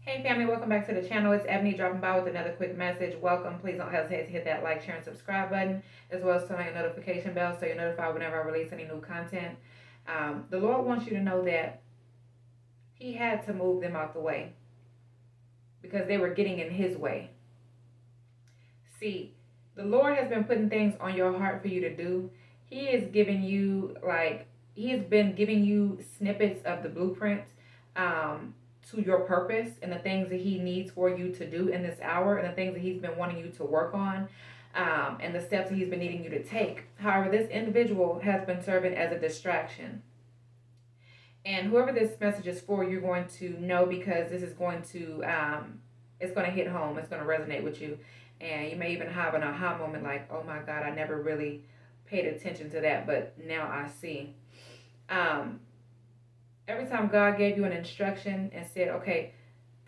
Hey family, welcome back to the channel. It's Ebony dropping by with another quick message. Welcome. Please don't hesitate to hit that like, share, and subscribe button, as well as turn on your notification bell so you're notified whenever I release any new content. The Lord wants you to know that He had to move them out the way because they were getting in His way. See, the Lord has been putting things on your heart for you to do. He is giving you, He has been giving you snippets of the blueprint. To your purpose and the things that He needs for you to do in this hour and the things that He's been wanting you to work on, and the steps that He's been needing you to take. However, this individual has been serving as a distraction. And whoever this message is for, you're going to know because this is going to, it's going to hit home. It's going to resonate with you. And you may even have an aha moment like, oh my God, I never really paid attention to that, but now I see. Every time God gave you an instruction and said, okay,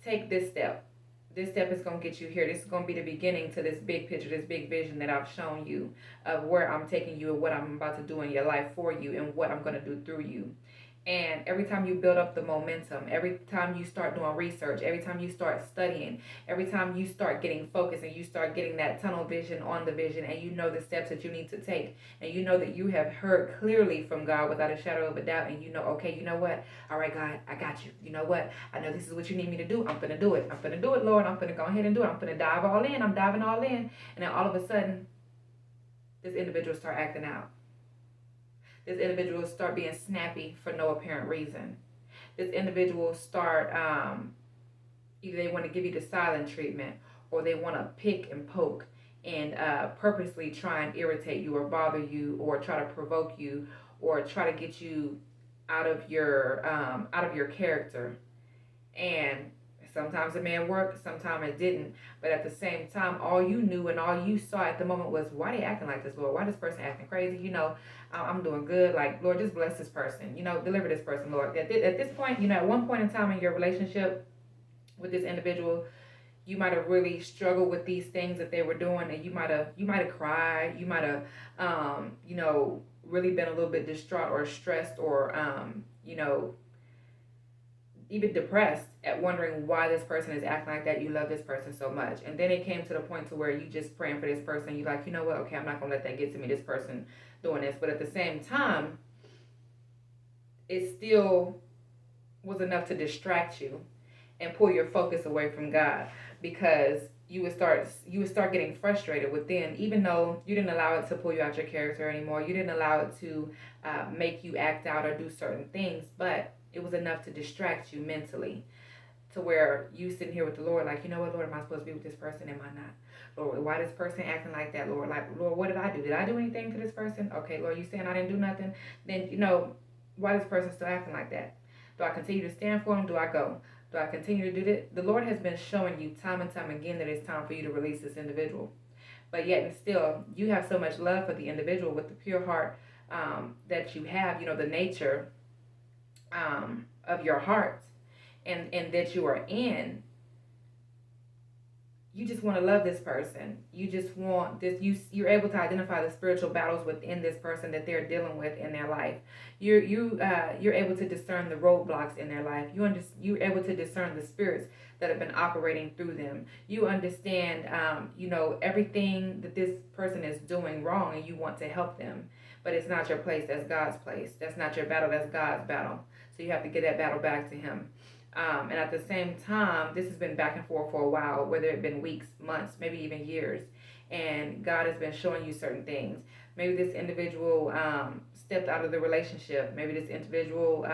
take this step is going to get you here. This is going to be the beginning to this big picture, this big vision that I've shown you of where I'm taking you and what I'm about to do in your life for you and what I'm going to do through you. And every time you build up the momentum, every time you start doing research, every time you start studying, every time you start getting focused and you start getting that tunnel vision on the vision, and you know the steps that you need to take, and you know that you have heard clearly from God without a shadow of a doubt, and you know, okay, you know what? All right, God, I got you. You know what? I know this is what you need me to do. I'm going to do it. I'm going to do it, Lord. I'm going to go ahead and do it. I'm going to dive all in. I'm diving all in. And then all of a sudden, this individual start acting out. This individual start being snappy for no apparent reason. This individual start, either they want to give you the silent treatment or they want to pick and poke and purposely try and irritate you or bother you or try to provoke you or try to get you out of your character. And sometimes it may have worked, sometimes it didn't. But at the same time, all you knew and all you saw at the moment was, why they acting like this, Lord? Why this person acting crazy? You know, I'm doing good. Like, Lord, just bless this person. You know, deliver this person, Lord. At this point, you know, at one point in time in your relationship with this individual, you might have really struggled with these things that they were doing, and you might have cried. You might have, you know, really been a little bit distraught or stressed or, you know, even depressed at wondering why this person is acting like that. You love this person so much, and then it came to the point to where you just praying for this person. You like, you know what? Okay, I'm not gonna let that get to me. This person doing this, but at the same time, it still was enough to distract you and pull your focus away from God, because you would start getting frustrated within, even though you didn't allow it to pull you out your character anymore. You didn't allow it to make you act out or do certain things, but it was enough to distract you mentally, to where you sitting here with the Lord, like, you know what, Lord, am I supposed to be with this person? Am I not? Lord, why this person acting like that? Lord, like, Lord, what did I do? Did I do anything to this person? Okay, Lord, you saying I didn't do nothing? Then, you know, why this person still acting like that? Do I continue to stand for him? Do I go? Do I continue to do that? The Lord has been showing you time and time again that it's time for you to release this individual. But yet and still, you have so much love for the individual with the pure heart that you have, you know, the nature of your heart and that you are in. You just want to love this person. You just want this. You're able to identify the spiritual battles within this person that they're dealing with in their life. You're able to discern the roadblocks in their life. You're able to discern the spirits that have been operating through them. You understand, you know, everything that this person is doing wrong, and you want to help them. But it's not your place. That's God's place. That's not your battle. That's God's battle. So you have to get that battle back to Him. And at the same time, this has been back and forth for a while, whether it's been weeks, months, maybe even years. And God has been showing you certain things. Maybe this individual stepped out of the relationship. Maybe this individual,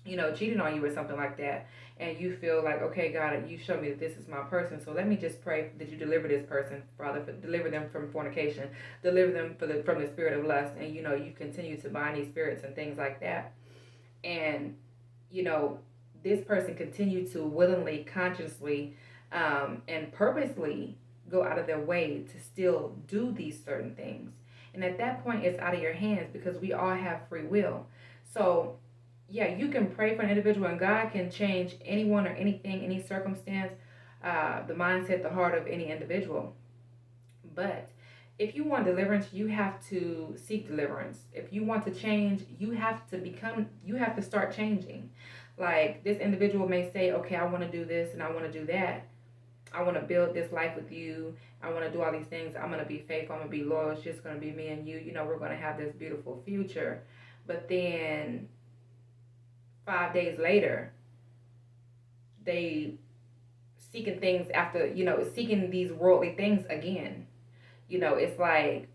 you know, cheated on you or something like that. And you feel like, okay, God, you showed me that this is my person. So let me just pray that you deliver this person, Father, deliver them from fornication, deliver them from the spirit of lust. And, you know, you continue to bind these spirits and things like that. And, you know, this person continue to willingly, consciously, and purposely go out of their way to still do these certain things. And at that point, it's out of your hands, because we all have free will. So, yeah, you can pray for an individual, and God can change anyone or anything, any circumstance, the mindset, the heart of any individual. But if you want deliverance, you have to seek deliverance. If you want to change, you have to start changing. Like, this individual may say, okay, I want to do this and I want to do that. I want to build this life with you. I want to do all these things. I'm going to be faithful. I'm going to be loyal. It's just going to be me and you. You know, we're going to have this beautiful future. But then 5 days later, they seeking things after, seeking these worldly things again. It's like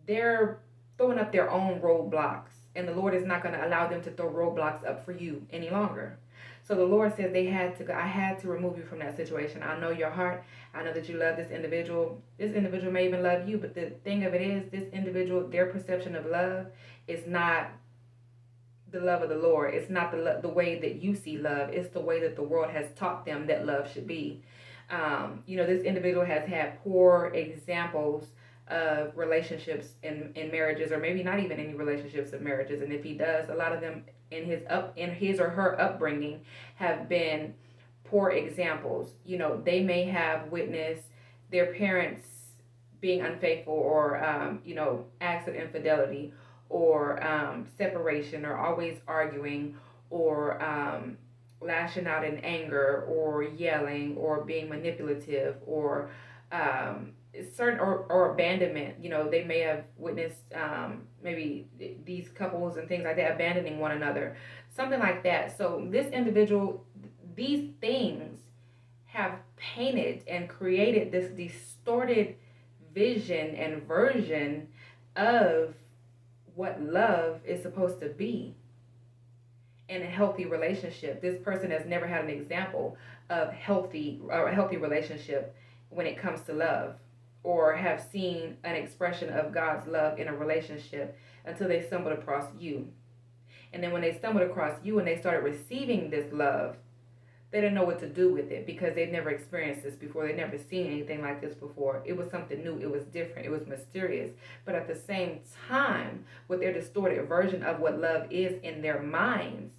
they're throwing up their own roadblocks, and the Lord is not going to allow them to throw roadblocks up for you any longer. So the Lord says I had to remove you from that situation. I know your heart. I know that you love this individual. This individual may even love you, but the thing of it is, this individual, their perception of love is not the love of the Lord. It's not the way that you see love. It's the way that the world has taught them that love should be. This individual has had poor examples of relationships in marriages, or maybe not even any relationships of marriages. And if he does, a lot of them in his or her upbringing have been poor examples. They may have witnessed their parents being unfaithful, or acts of infidelity, or separation, or always arguing, or lashing out in anger, or yelling, or being manipulative, or certain or abandonment. They may have witnessed maybe these couples and things like that abandoning one another, something like that. So this individual, these things have painted and created this distorted vision and version of what love is supposed to be in a healthy relationship. This person has never had an example of a healthy relationship when it comes to love, or have seen an expression of God's love in a relationship until they stumbled across you. And then when they stumbled across you and they started receiving this love, they didn't know what to do with it, because they'd never experienced this before. They'd never seen anything like this before. It was something new. It was different. It was mysterious. But at the same time, with their distorted version of what love is in their minds,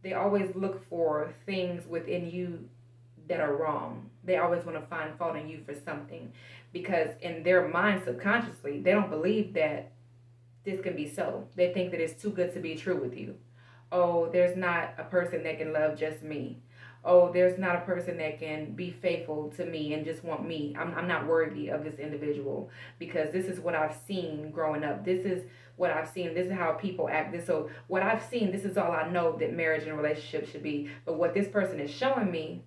they always look for things within you that are wrong. They always want to find fault in you for something, because in their mind, subconsciously, they don't believe that this can be so. They think that it's too good to be true with you. Oh, there's not a person that can love just me. Oh, there's not a person that can be faithful to me and just want me. I'm not worthy of this individual, because this is what I've seen growing up. This is what I've seen. This is how people act. So what I've seen, this is all I know that marriage and relationship should be. But what this person is showing me,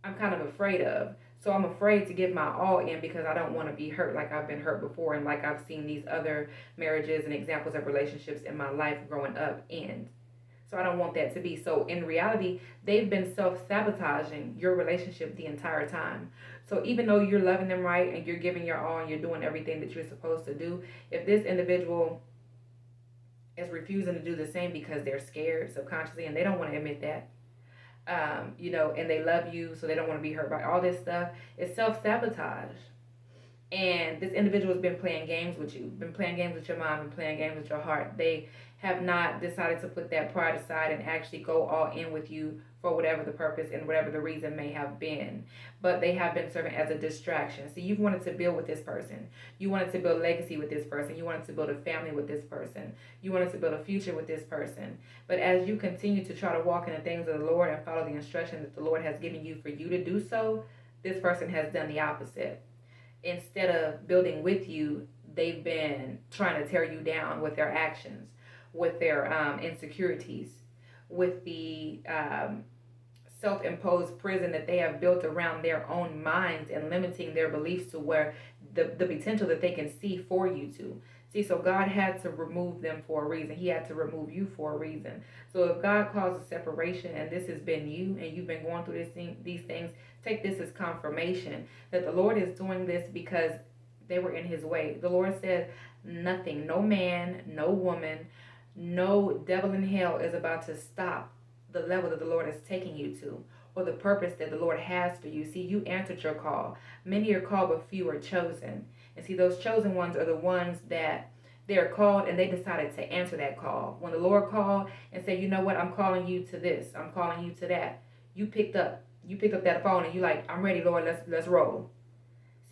I'm kind of afraid of. So I'm afraid to give my all in, because I don't want to be hurt like I've been hurt before, and like I've seen these other marriages and examples of relationships in my life growing up end. So I don't want that to be. So in reality, they've been self-sabotaging your relationship the entire time. So even though you're loving them right and you're giving your all and you're doing everything that you're supposed to do, if this individual is refusing to do the same because they're scared subconsciously and they don't want to admit that, and they love you, so they don't want to be hurt by all this stuff, it's self-sabotage. And this individual has been playing games with you, been playing games with your mind, been playing games with your heart. They have not decided to put that pride aside and actually go all in with you for whatever the purpose and whatever the reason may have been. But they have been serving as a distraction. So you've wanted to build with this person. You wanted to build legacy with this person. You wanted to build a family with this person. You wanted to build a future with this person. But as you continue to try to walk in the things of the Lord and follow the instruction that the Lord has given you for you to do so, this person has done the opposite. Instead of building with you, they've been trying to tear you down with their actions, with their insecurities, with the self-imposed prison that they have built around their own minds and limiting their beliefs to where the potential that they can see for you to. See, so God had to remove them for a reason. He had to remove you for a reason. So if God caused a separation and this has been you and you've been going through these things, take this as confirmation that the Lord is doing this because they were in his way. The Lord said nothing, no man, no woman, no devil in hell is about to stop the level that the Lord is taking you to, or the purpose that the Lord has for you. See, you answered your call. Many are called, but few are chosen. And see, those chosen ones are the ones that they're called and they decided to answer that call. When the Lord called and said, you know what, I'm calling you to this, I'm calling you to that, you picked up that phone and you're like, I'm ready, Lord, let's roll.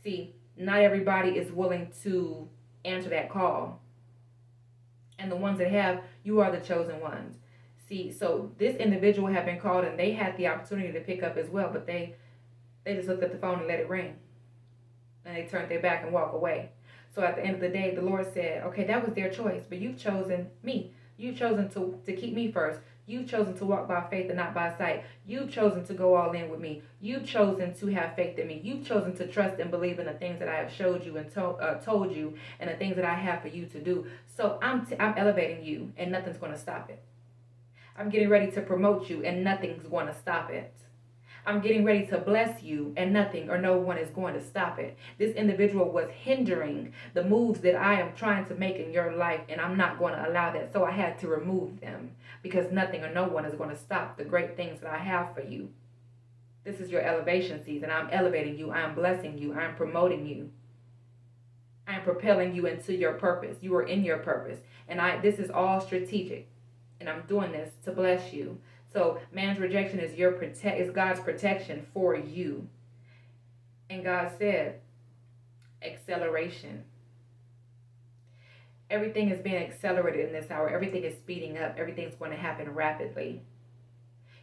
See, not everybody is willing to answer that call. And the ones that have, You are the chosen ones. See, so this individual had been called and they had the opportunity to pick up as well, but they just looked at the phone and let it ring. And they turned their back and walked away. So at the end of the day, the Lord said, okay, that was their choice, but you've chosen me. You've chosen to keep me first. You've chosen to walk by faith and not by sight. You've chosen to go all in with me. You've chosen to have faith in me. You've chosen to trust and believe in the things that I have showed you and told you, and the things that I have for you to do. So I'm elevating you, and nothing's going to stop it. I'm getting ready to promote you, and nothing's going to stop it. I'm getting ready to bless you, and nothing or no one is going to stop it. This individual was hindering the moves that I am trying to make in your life, and I'm not going to allow that. So I had to remove them, because nothing or no one is going to stop the great things that I have for you. This is your elevation season. I'm elevating you. I'm blessing you. I'm promoting you. I'm propelling you into your purpose. You are in your purpose. And this is all strategic. And I'm doing this to bless you. So man's rejection is God's protection for you. And God said, acceleration. Everything is being accelerated in this hour. Everything is speeding up. Everything's going to happen rapidly.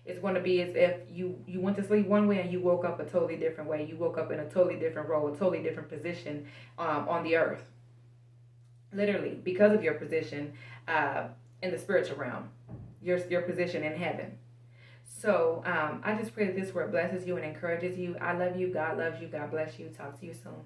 It's going to be as if you went to sleep one way and you woke up a totally different way. You woke up in a totally different role, a totally different position on the earth. Literally, because of your position in the spiritual realm. Your position in heaven. So I just pray that this word blesses you and encourages you. I love you. God loves you. God bless you. Talk to you soon.